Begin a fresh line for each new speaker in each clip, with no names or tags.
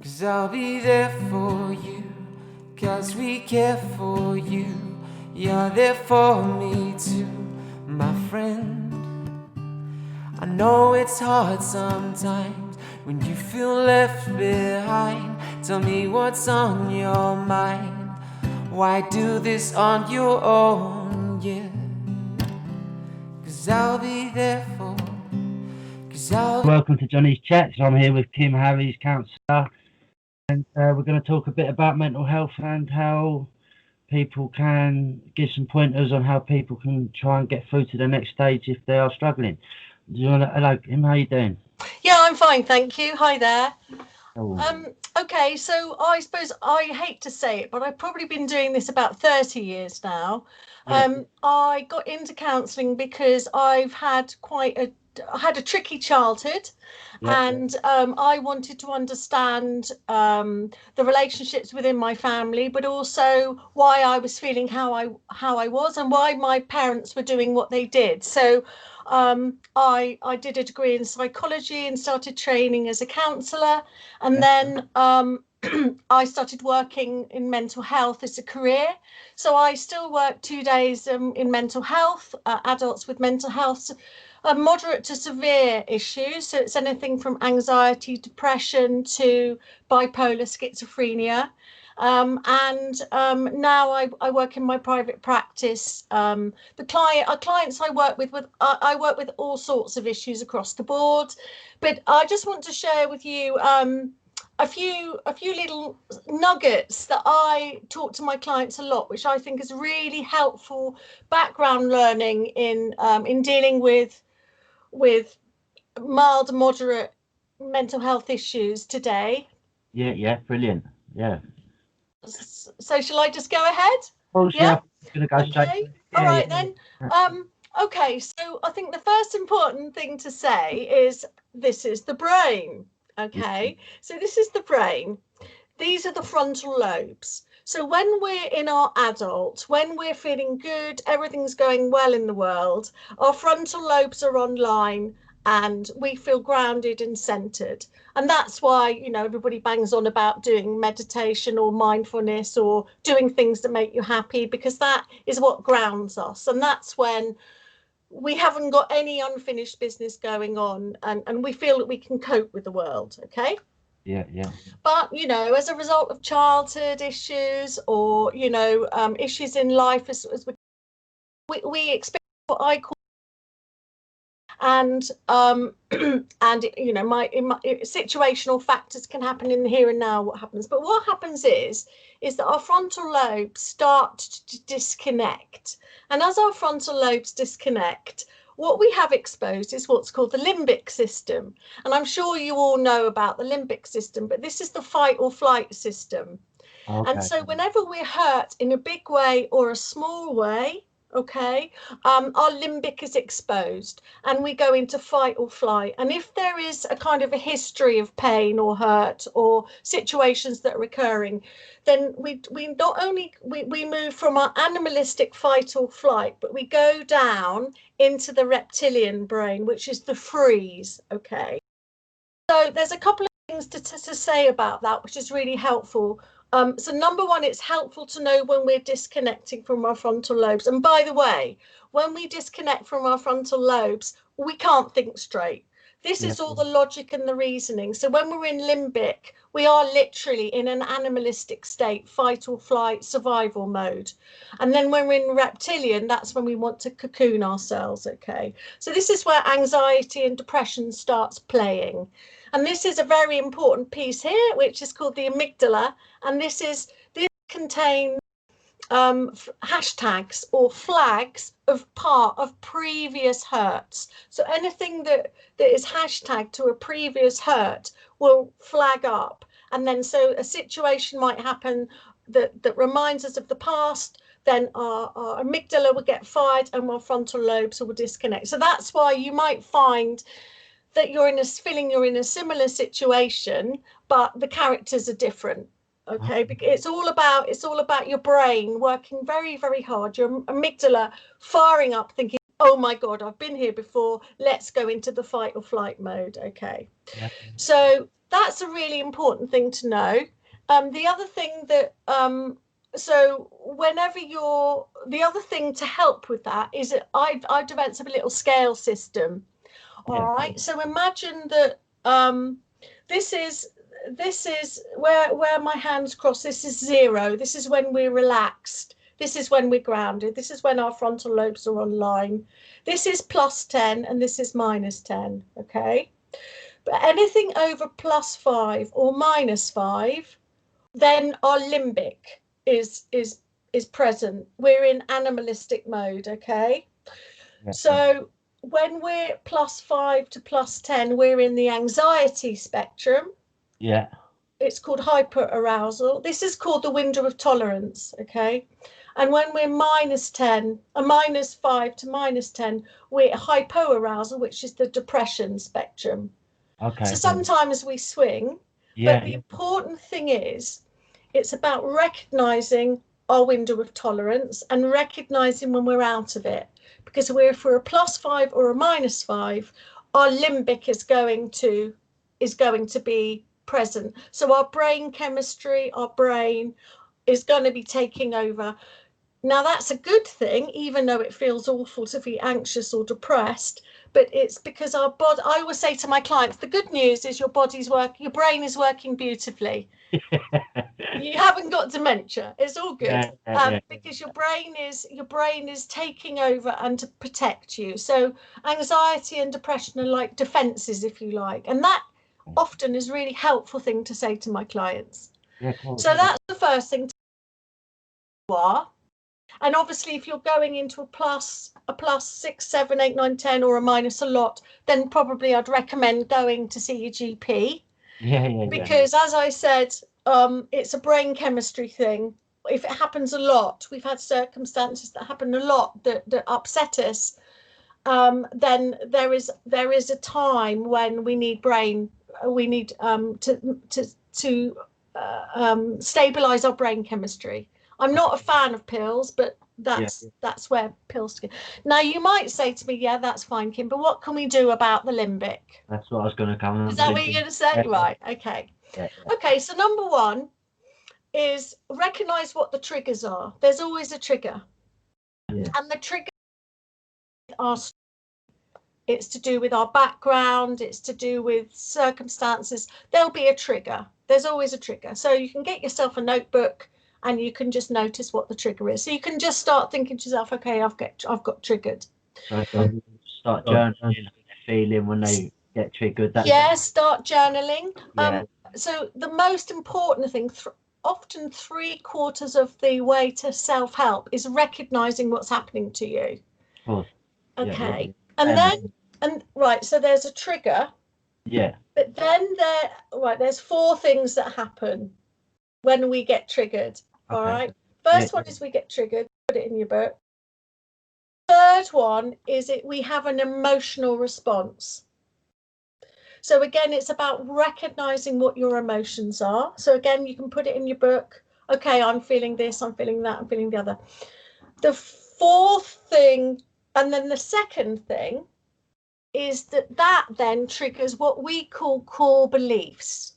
'Cause I'll be there for you, 'cause we care for you. You're there for me too, my friend. I know it's hard sometimes when you feel left behind. Tell me what's on your mind. Why do this on your own, yeah? 'Cause I'll be there for.
Welcome to Johnny's Chats. I'm here with Kim Harries, counsellor, and we're going to talk a bit about mental health and how people can give some pointers on how people can try and get through to the next stage if they are struggling. Hello, Kim, how you doing?
Yeah, I'm fine, thank you. Hi there.
Oh.
Okay, so I suppose I hate to say it, but I've probably been doing this about 30 years now.
Yeah.
I got into counselling because I had a tricky childhood,
Yeah.
and I wanted to understand the relationships within my family, but also why I was feeling how I was and why my parents were doing what they did. So I did a degree in psychology and started training as a counsellor, and then I started working in mental health as a career. So I still work 2 days in mental health, adults with mental health, moderate to severe issues. So it's anything from anxiety, depression to bipolar, schizophrenia. And now I work in my private practice. Our clients I work with I work with all sorts of issues across the board, but I just want to share with you a few little nuggets that I talk to my clients a lot, which I think is really helpful background learning in dealing with mild and moderate mental health issues today.
Yeah, brilliant. Yeah.
So shall I just go ahead?
Oh,
Yeah.
yeah, I'm going to go straight
Okay.
to it.
All
Yeah,
right
yeah.
then. Okay. So I think the first important thing to say is this is the brain. Okay. So this is the brain. These are the frontal lobes. So when we're in our adult, when we're feeling good, everything's going well in the world, our frontal lobes are online and we feel grounded and centered. And that's why, everybody bangs on about doing meditation or mindfulness or doing things that make you happy, because that is what grounds us. And that's when we haven't got any unfinished business going on, and we feel that we can cope with the world. Okay.
Yeah.
But, as a result of childhood issues or, issues in life, as we experience what I call, and and my situational factors can happen in the here and now. What happens? But what happens is that our frontal lobes start to disconnect, and as our frontal lobes disconnect, what we have exposed is what's called the limbic system. And I'm sure you all know about the limbic system, but this is the fight or flight system. And
Okay.
so whenever we're hurt in a big way or a small way, okay, our limbic is exposed and we go into fight or flight. And if there is a kind of a history of pain or hurt or situations that are recurring, then we not only we move from our animalistic fight or flight, but we go down into the reptilian brain, which is the freeze. Okay. So there's a couple of things to say about that, which is really helpful. So number one, it's helpful to know when we're disconnecting from our frontal lobes. And by the way, when we disconnect from our frontal lobes, we can't think straight. This
Yeah.
is all the logic and the reasoning. So when we're in limbic, we are literally in an animalistic state, fight or flight, survival mode. And then when we're in reptilian, that's when we want to cocoon ourselves. Okay. So this is where anxiety and depression starts playing. And this is a very important piece here, which is called the amygdala. And this contains hashtags or flags of part of previous hurts. So anything that is hashtagged to a previous hurt will flag up. And then so a situation might happen that reminds us of the past, then our amygdala will get fired and our frontal lobes will disconnect. So that's why you might find that you're in a similar situation, but the characters are different. Okay, because it's all about your brain working very, very hard, your amygdala firing up, thinking, oh my god, I've been here before, let's go into the fight or flight mode. Okay.
Yeah.
So that's a really important thing to know. The other thing that so whenever the other thing to help with that is that I've developed a little scale system. All right. So imagine that this is where my hands cross. This is 0. This is when we're relaxed. This is when we're grounded. This is when our frontal lobes are online. This is +10 and this is -10. Okay. But anything over +5 or -5, then our limbic is present. We're in animalistic mode. Okay. So when we're +5 to +10, we're in the anxiety spectrum.
Yeah.
It's called hyperarousal. This is called the window of tolerance. Okay. And when we're -10, -5 to -10, we're hypoarousal, which is the depression spectrum.
Okay.
So sometimes we swing. But the important thing is, it's about recognizing our window of tolerance and recognizing when we're out of it. Because if we're a +5 or a -5, our limbic is going to be present. So our brain chemistry, our brain is going to be taking over. Now that's a good thing, even though it feels awful to be anxious or depressed, but it's because our body, I always say to my clients, the good news is your brain is working beautifully. You haven't got dementia. It's all good. Because your brain is taking over and to protect you. So anxiety and depression are like defenses, if you like. And that often is a really helpful thing to say to my clients. So that's the first thing you are. And obviously, if you're going into a plus 6, 7, 8, 9, 10, or a minus a lot, then probably I'd recommend going to see your GP. Because as I said, it's a brain chemistry thing. If it happens a lot, we've had circumstances that happen a lot that upset us. Then there is a time when we need to stabilize our brain chemistry. I'm not a fan of pills, but that's where pills go. Now you might say to me, yeah, that's fine, Kim, but what can we do about the limbic?
That's what I was going to come on.
Is that what you're going to say? Right. Okay. Okay. So number one is recognize what the triggers are. There's always a trigger, and the trigger are. It's to do with our background. It's to do with circumstances. There'll be a trigger. There's always a trigger. So you can get yourself a notebook and you can just notice what the trigger is. So you can just start thinking to yourself, okay, I've got triggered.
So start journaling, feeling when they get triggered.
Start journaling. So the most important thing, often 3/4 of the way to self-help is recognizing what's happening to you. Okay. Right, so there's a trigger. But then there's 4 things that happen when we get triggered. All right. First one is we get triggered. Put it in your book. Third one is we have an emotional response. So again, it's about recognizing what your emotions are. So again, you can put it in your book. Okay, I'm feeling this, I'm feeling that, I'm feeling the other. The 4th thing, and then the second thing is that then triggers what we call core beliefs.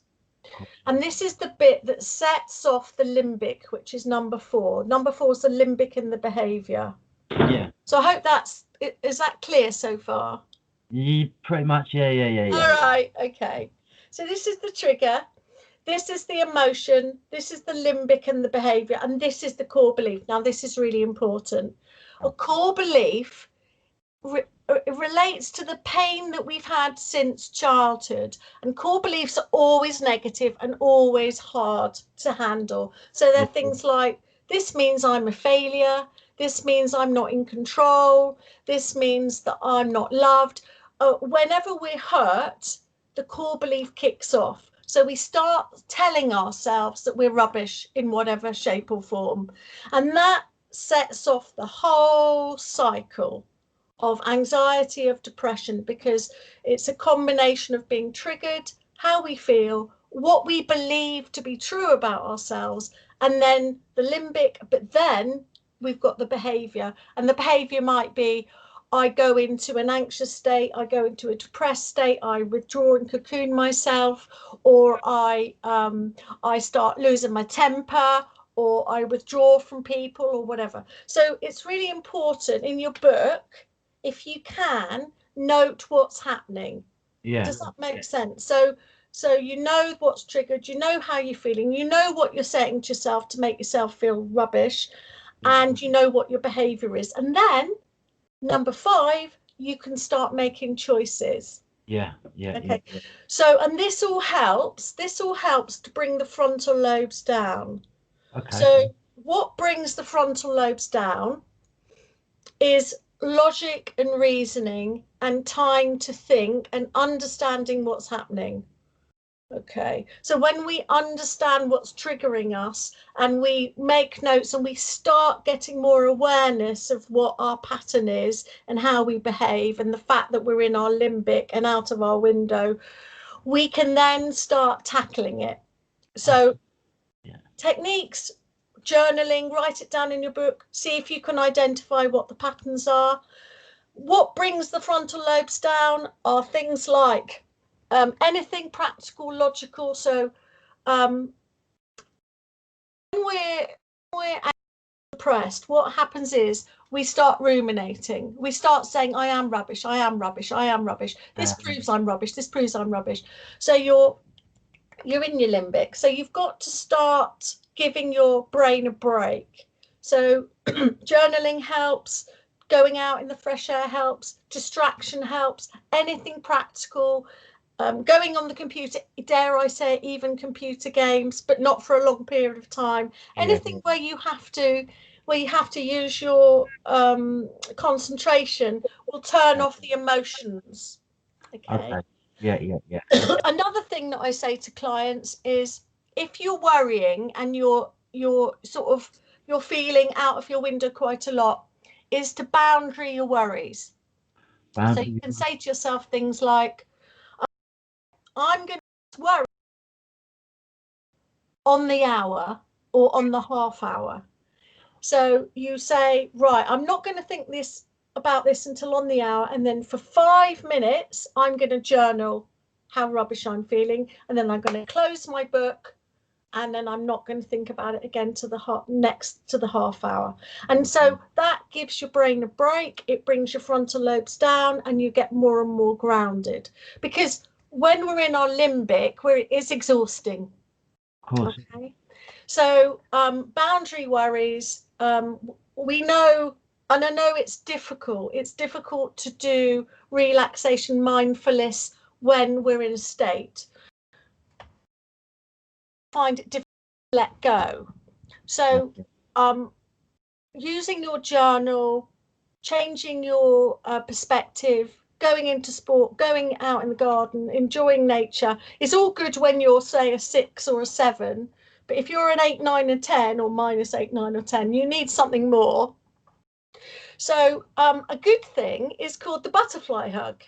And this is the bit that sets off the limbic, which is number 4. Number 4 is the limbic in the behavior. So I hope is that clear so far?
Pretty much, yeah.
All right, okay. So this is the trigger. This is the emotion. This is the limbic and the behavior. And this is the core belief. Now, this is really important. A core belief relates to the pain that we've had since childhood, and core beliefs are always negative and always hard to handle. So they're things like, this means I'm a failure, this means I'm not in control, this means that I'm not loved. Whenever we're hurt, the core belief kicks off. So we start telling ourselves that we're rubbish in whatever shape or form, and that sets off the whole cycle of anxiety, of depression, because it's a combination of being triggered, how we feel, what we believe to be true about ourselves, and then the limbic. But then we've got the behavior, and the behavior might be, I go into an anxious state, I go into a depressed state, I withdraw and cocoon myself, or I start losing my temper, or I withdraw from people, or whatever. So it's really important in your book, if you can, note what's happening.
Yeah.
Does that make sense? So you know what's triggered, you know how you're feeling, you know what you're saying to yourself to make yourself feel rubbish, and you know what your behavior is. And then number 5, you can start making choices.
Yeah.
Okay. So, and this all helps to bring the frontal lobes down.
Okay.
So what brings the frontal lobes down is logic and reasoning and time to think and understanding what's happening. Okay, so when we understand what's triggering us and we make notes and we start getting more awareness of what our pattern is and how we behave and the fact that we're in our limbic and out of our window, we can then start tackling it. So techniques, journaling, write it down in your book, see if you can identify what the patterns are. What brings the frontal lobes down are things like anything practical, logical. So when we're depressed, what happens is we start ruminating. We start saying, I am rubbish, I am rubbish, I am rubbish. This proves I'm rubbish, this proves I'm rubbish. So you're in your limbic. So you've got to start giving your brain a break. So journaling helps, going out in the fresh air helps, distraction helps, anything practical. Going on the computer, dare I say, even computer games, but not for a long period of time. Anything where you have to use your concentration will turn off the emotions. Okay.
Yeah.
Another thing that I say to clients is, if you're worrying and you're feeling out of your window quite a lot, is to boundary your worries. So you can say to yourself things like, I'm going to worry on the hour or on the half hour. So you say, right, I'm not going to think about this until on the hour, and then for 5 minutes I'm going to journal how rubbish I'm feeling, and then I'm going to close my book, and then I'm not going to think about it again to the half hour. And so that gives your brain a break, it brings your frontal lobes down, and you get more and more grounded. Because when we're in our limbic, it's exhausting.
Of course.
Okay. So boundary worries, we know, and I know it's difficult to do relaxation mindfulness when we're in a state. Find it difficult to let go. So using your journal, changing your perspective, going into sport, going out in the garden, enjoying nature is all good when you're, say, a 6 or a 7. But if you're an 8, 9, and 10, or -8, 9, or 10, you need something more. So a good thing is called the butterfly hug.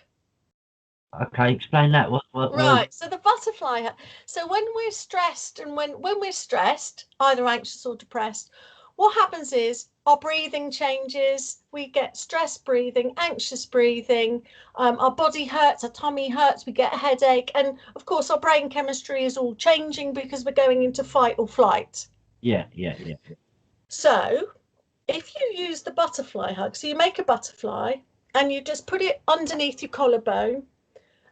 Okay, explain that. What
Right. So the butterfly hug. So when we're stressed, and when we're stressed, either anxious or depressed, what happens is our breathing changes. We get stress breathing, anxious breathing. Our body hurts, our tummy hurts, we get a headache. And of course, our brain chemistry is all changing because we're going into fight or flight.
Yeah.
So if you use the butterfly hug, so you make a butterfly and you just put it underneath your collarbone,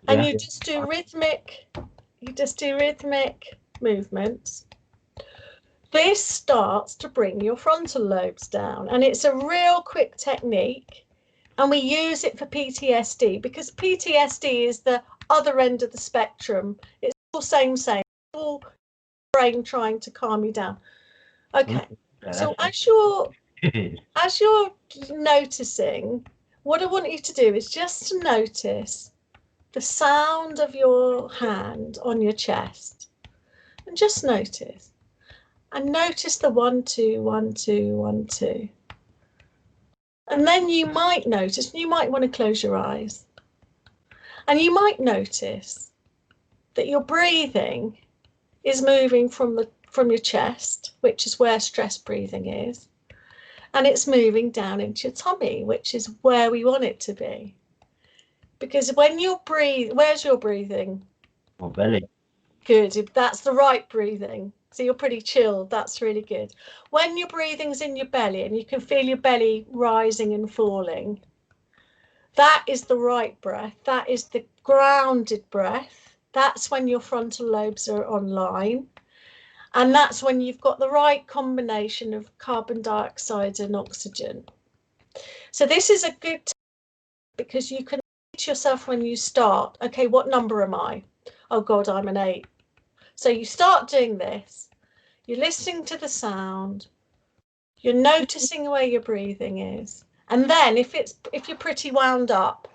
and you just do rhythmic movements. This starts to bring your frontal lobes down, and it's a real quick technique, and we use it for PTSD because PTSD is the other end of the spectrum. It's all same, all brain trying to calm you down. Okay, so as you're noticing, what I want you to do is just to notice the sound of your hand on your chest, and just notice. And notice the 1, 2, 1, 2, 1, 2. And then you might notice, you might want to close your eyes, and you might notice that your breathing is moving from your chest, which is where stress breathing is, and it's moving down into your tummy, which is where we want it to be. Because when you breathe, where's your breathing?
My belly.
Good. If that's the right breathing. So you're pretty chilled. That's really good. When your breathing's in your belly and you can feel your belly rising and falling, that is the right breath. That is the grounded breath. That's when your frontal lobes are online. And that's when you've got the right combination of carbon dioxide and oxygen. So this is a good time because you can say to yourself when you start, okay, what number am I? Oh God, I'm an 8. So you start doing this, you're listening to the sound, you're noticing where your breathing is. And then if you're pretty wound up,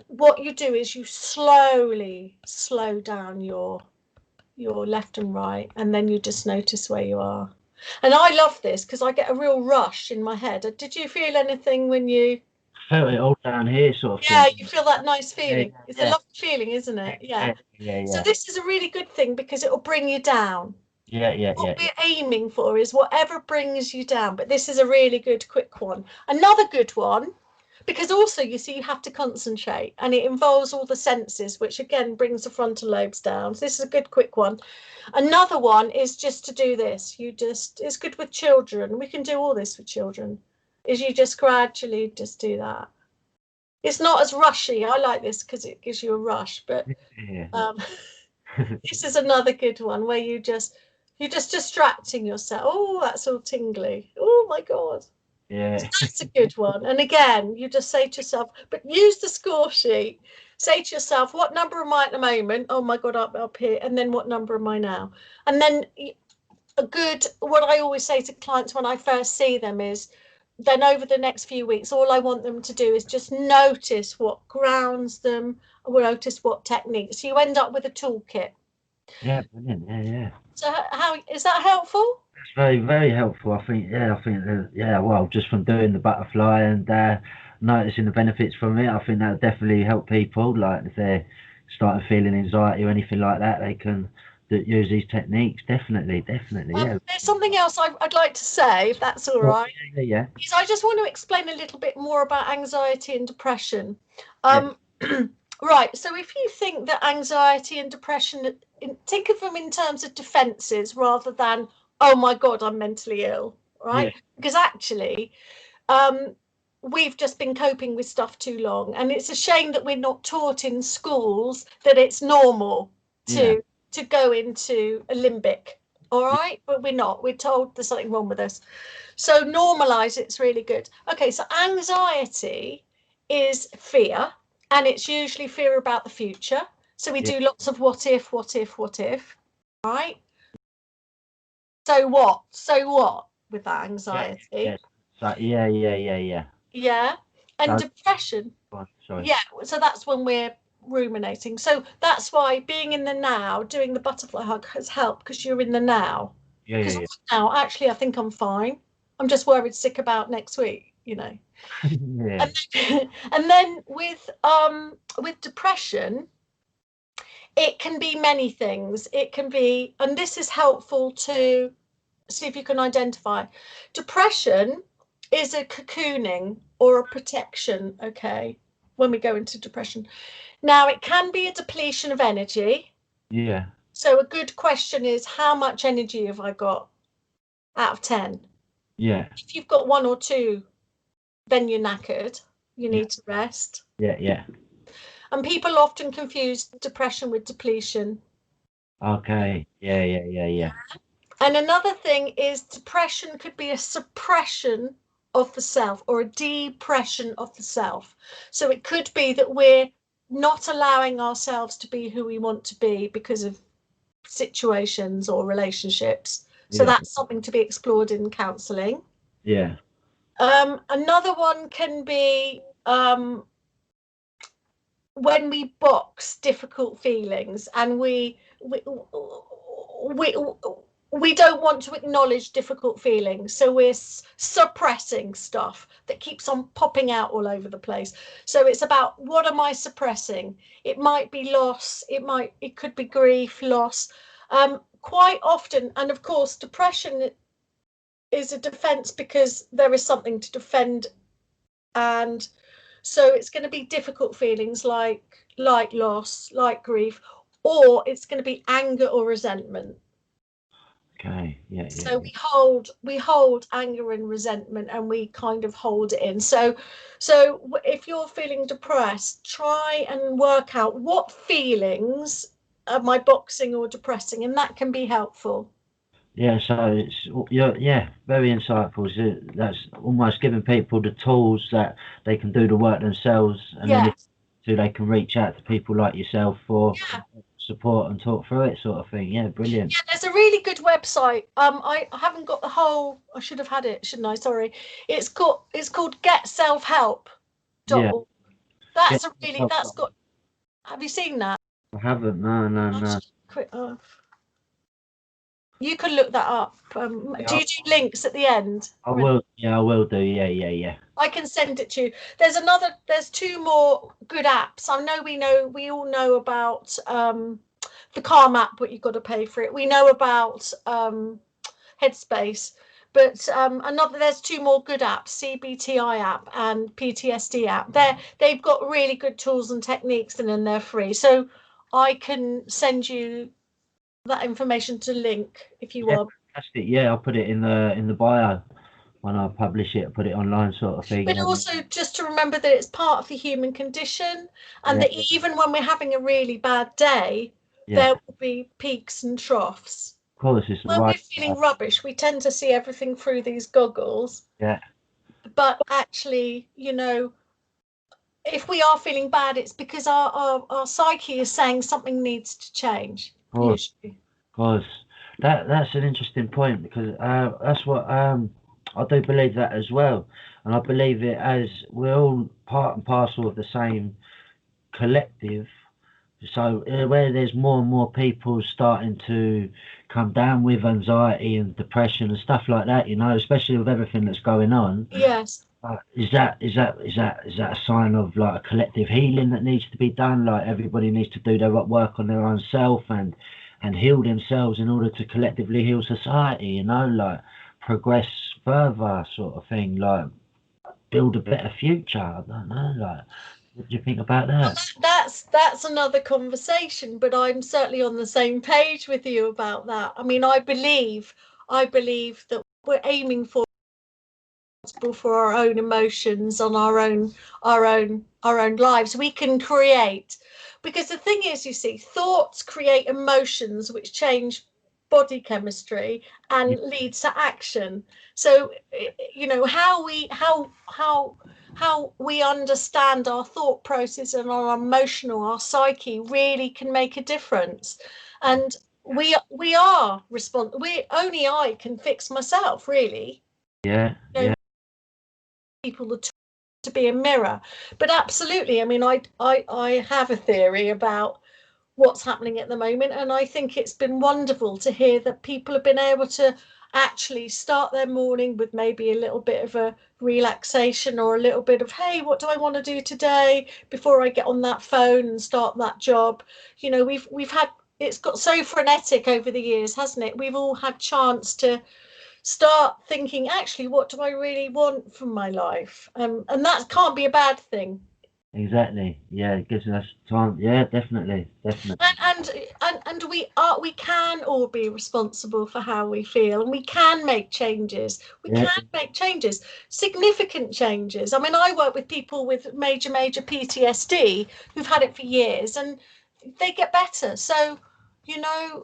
what you do is you slowly slow down your left and right, and then you just notice where you are. And I love this because I get a real rush in my head. Did you feel anything when you
Felt it all down here, sort of
Yeah,
thing.
you feel that nice feeling.
Yeah,
It's a
yeah,
lovely feeling, isn't it? Yeah. So
yeah.
this is a really good thing because it will bring you down.
Yeah.
What we're aiming for is whatever brings you down, but this is a really good quick one. Another good one, because also you see you have to concentrate and it involves all the senses, which again brings the frontal lobes down. So this is a good quick one. Another one is just to do this. It's good with children. We can do all this with children, is you just gradually just do that. It's not as rushy. I like this because it gives you a rush, but
Yeah.
um, this is another good one where you're just distracting yourself. Oh, that's all tingly. Oh my God.
Yeah.
That's a good one. And again, you just say to yourself, but use the score sheet. Say to yourself, what number am I at the moment? Oh my God, up here. And then what number am I now? And then what I always say to clients when I first see them is, then over the next few weeks, all I want them to do is just notice what grounds them, or notice what techniques. So you end up with a toolkit.
Yeah, brilliant. Yeah.
So how is that helpful?
It's very, very helpful. I think, well, just from doing the butterfly and noticing the benefits from it, I think that'll definitely help people. Like if they're starting feeling anxiety or anything like that, they can use these techniques. Definitely, yeah.
There's something else I'd like to say, if that's all right.
Yeah.
Is I just want to explain a little bit more about anxiety and depression.
Yeah.
Right, so if you think that anxiety and depression, think of them in terms of defenses rather than, oh my God, I'm mentally ill, right?
Yeah.
Because actually, we've just been coping with stuff too long, and it's a shame that we're not taught in schools that it's normal to go into a limbic, all right? But we're not. We're told there's something wrong with us. So normalize it's really good. Okay, so anxiety is fear, and it's usually fear about the future. So we do lots of what if, right? So what with that anxiety?
So, yeah.
Yeah. And
So,
depression.
sorry.
Yeah, so that's when we're ruminating. So that's why being in the now, doing the butterfly hug has helped because you're in the now. Because now, actually, I think I'm fine. I'm just worried sick about next week, you know.
Yeah.
And then with depression, it can be many things. It can be, and this is helpful to see if you can identify. Depression is a cocooning or a protection, okay, when we go into depression. Now, it can be a depletion of energy.
Yeah.
So a good question is, how much energy have I got out of 10?
Yeah.
If you've got 1 or 2, then you're knackered. You need to rest.
Yeah.
And people often confuse depression with depletion.
Okay. Yeah.
And another thing is depression could be a suppression of the self or a depression of the self. So it could be that we're not allowing ourselves to be who we want to be because of situations or relationships. So that's something to be explored in counselling.
Yeah.
Another one can be when we box difficult feelings and we don't want to acknowledge difficult feelings, so we're suppressing stuff that keeps on popping out all over the place. So it's about, what am I suppressing? It might be loss, it could be grief, loss, quite often. And of course depression is a defense because there is something to defend, and so it's going to be difficult feelings like loss, like grief, or it's going to be anger or resentment.
Okay. Yeah. Yeah.
So
Yeah.
we hold anger and resentment, and we kind of hold it in. So if you're feeling depressed, try and work out what feelings am I boxing or depressing, and that can be helpful.
Yeah, so it's yeah, very insightful. So that's almost giving people the tools that they can do the work themselves, and then if
Yes.
so they can reach out to people like yourself for
Yeah.
support and talk through it, sort of thing. Yeah, brilliant.
Yeah, there's a really good website. I haven't got the whole. I should have had it, shouldn't I? Sorry. It's called
Yeah,
getselfhelp.org.
get
That's got. Have you seen that?
I haven't. No, no,
I'll
no.
just quick. You can look that up. Do
Yeah,
you do links at the end?
I will. Yeah, I will do. Yeah, yeah, yeah.
I can send it to you. There's two more good apps. I know we all know about the Calm app, but you've got to pay for it. We know about Headspace, but there's two more good apps: CBTI app and PTSD app. They've got really good tools and techniques, and then they're free. So I can send you that information to link if you
Yeah,
want.
fantastic. Yeah, I'll put it in the bio when I publish it. Put it online, sort of thing.
But
And
also just to remember that it's part of the human condition, and
yeah,
that even when we're having a really bad day,
yeah.
there will be peaks and troughs.
Of course, it's the
When
right.
we're feeling rubbish, we tend to see everything through these goggles,
Yeah,
but actually, if we are feeling bad, it's because our psyche is saying something needs to change,
of course.
usually.
Because that's an interesting point because that's what I do believe that as well, and I believe it as we're all part and parcel of the same collective. So where there's more and more people starting to come down with anxiety and depression and stuff like that, especially with everything that's going on.
Yes.
Is that a sign of like a collective healing that needs to be done? Like everybody needs to do their work on their own self and heal themselves in order to collectively heal society. Like progress further, sort of thing. Like build a better future. I don't know. Like, what do you think about
Well,
that?
that's another conversation, but I'm certainly on the same page with you about that. I mean, I believe that we're aiming for our own emotions on our own lives. We can create, because the thing is, you see, thoughts create emotions which change body chemistry
Yeah,
and leads to action. So how we understand our thought process and our psyche really can make a difference. And we are responsible. We only I can fix myself, really.
yeah,
You know,
yeah,
people to be a mirror. But absolutely, I mean, I have a theory about what's happening at the moment, and I think it's been wonderful to hear that people have been able to actually start their morning with maybe a little bit of a relaxation, or a little bit of, hey, what do I want to do today before I get on that phone and start that job. We've had, it's got so frenetic over the years, hasn't it? We've all had chance to start thinking, actually, what do I really want from my life? And that can't be a bad thing.
exactly. Yeah, it gives us time. Yeah, definitely, definitely.
And we can all be responsible for how we feel, and we can make changes. We
Yeah,
can make changes, significant changes. I mean, I work with people with major PTSD who've had it for years, and they get better. So,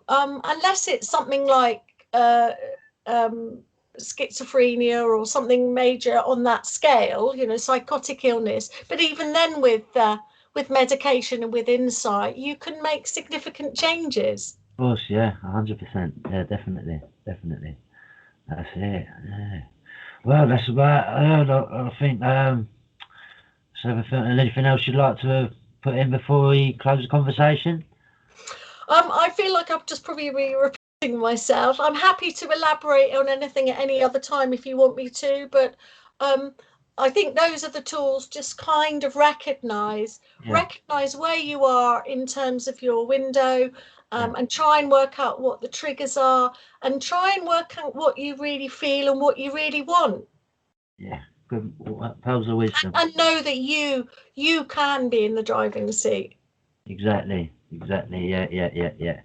unless it's something like um, schizophrenia or something major on that scale, psychotic illness. But even then, with medication and with insight, you can make significant changes.
of course. Yeah, 100%. Yeah, definitely, definitely. That's it. Yeah. Well, that's about. I think. So, anything else you'd like to put in before we close the conversation?
I feel like I've just probably be repeating myself. I'm happy to elaborate on anything at any other time if you want me to, but um, I think those are the tools. Just kind of recognize
Yeah.
where you are in terms of your window, and try and work out what the triggers are, and try and work out what you really feel and what you really want.
Yeah, good pearls of wisdom.
And know that you can be in the driving seat.
Exactly. Yeah,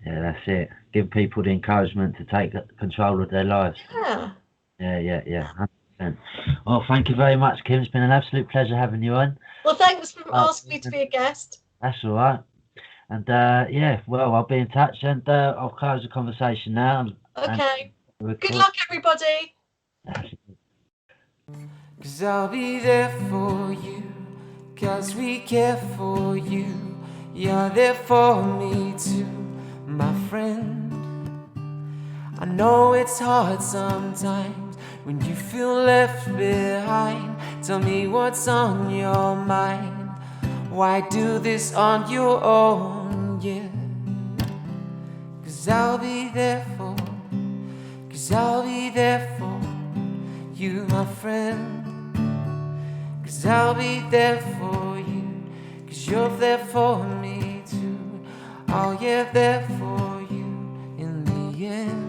that's it. Give people the encouragement to take control of their lives.
Yeah.
Yeah. 100%. Well, thank you very much, Kim. It's been an absolute pleasure having you on.
Well, thanks for asking me to be a guest.
That's all right. And yeah, well, I'll be in touch, and I'll close the conversation now.
Okay. Good luck, everybody.
'Cause I'll be there for you, 'cause we care for you. You're there for me too, my friend. I know it's hard sometimes when you feel left behind. Tell me what's on your mind. Why do this on your own? Yeah. 'Cause I'll be there for you, my friend. 'Cause I'll be there for you, 'cause you're there for me too. Oh yeah, there for you in the end.